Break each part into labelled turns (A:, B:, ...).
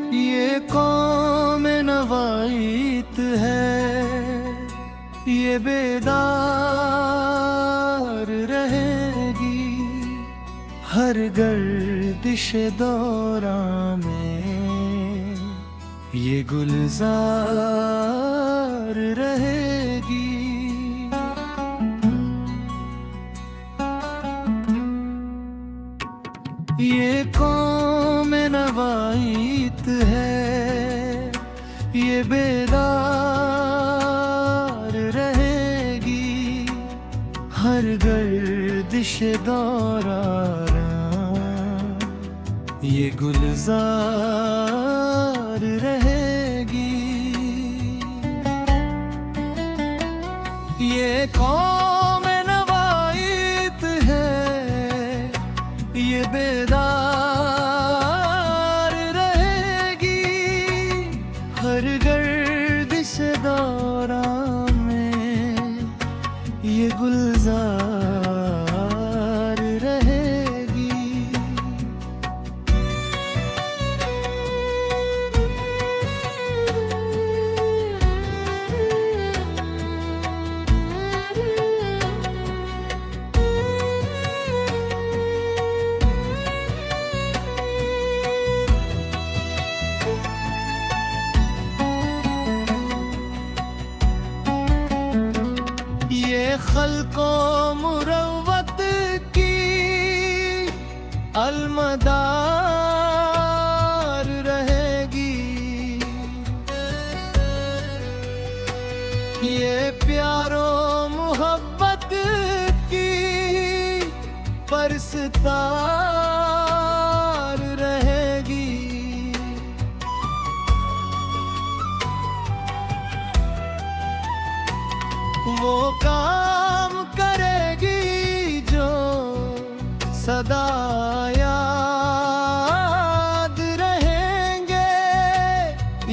A: ये कौम नवाईत है, ये बेदार रहेगी हर गर्दिश दौरा में, ये गुलजार रहेगी। ये कौम नवाईत है, ये बेदार रहेगी हर गर्दिश दौराना, ये गुलजार रहेगी। ये कौम नवाईत है, ये बेदार रहेगी हर गर्दिश दौरा में, ये गुलजार रहेगी। ये खल्को मुरव्वत की अलमदार रहेगी, ये प्यारो मोहब्बत की परस्तार रहेगी। वो काम करेगी जो सदा याद रहेंगे,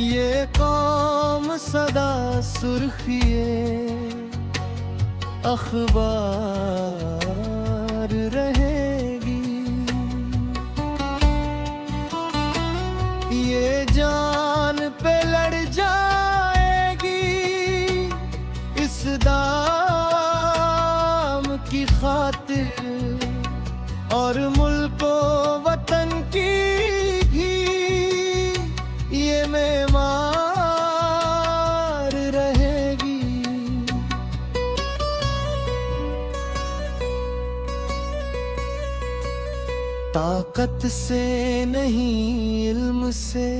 A: ये कौम सदा सुर्खिए अखबार रहेगी। ये जान पे लड़ जाएगी इस दाम की खातिर, और मुल्को वतन की भी ये मेमार रहेगी। ताकत से नहीं इल्म से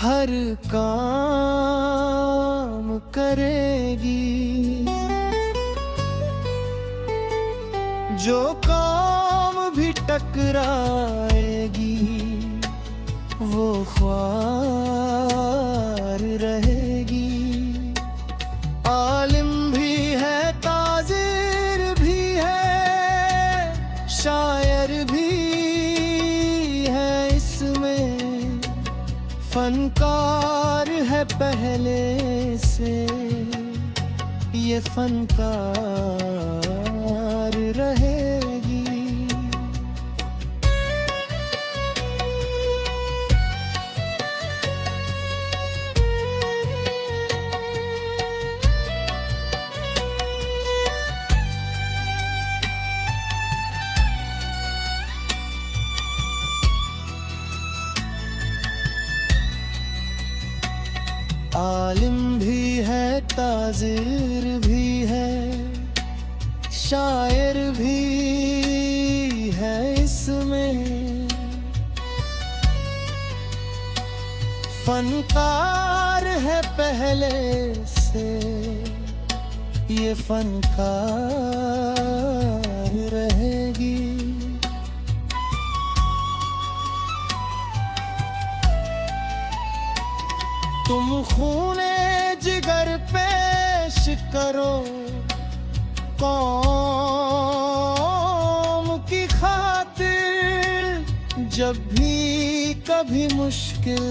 A: हर काम करेगी, जो काम भी टकराएगी वो ख्वार रहेगी। आलिम भी है, ताजिर भी है, शायर भी है इसमें, फनकार है पहले से, ये फनकार रहेगी। आलिम भी है, ताजिर भी है, शायर भी है इसमें, फनकार है पहले से, ये फनकार रहेगी। तुम खूने जिगर पेश करो कौम की खातिर, जब भी कभी मुश्किल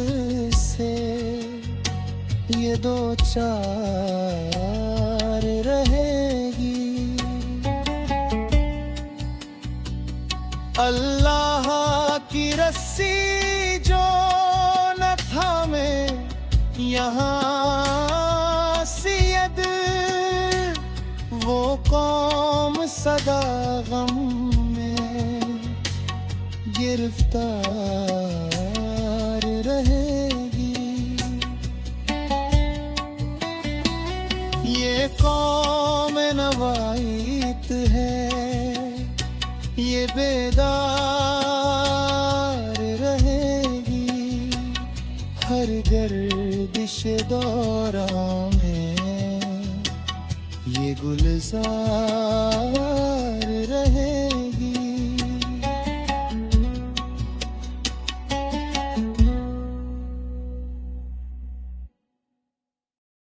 A: से ये दो चार रहेगी। अल्लाह की रस्सी जो यहाँ सियद वो कौम सदा गम में गिरफ्तार रहेगी। ये कौम नवाइत है, ये बेदार रहेगी। हर गर्दिश दौरा में ये गुलजार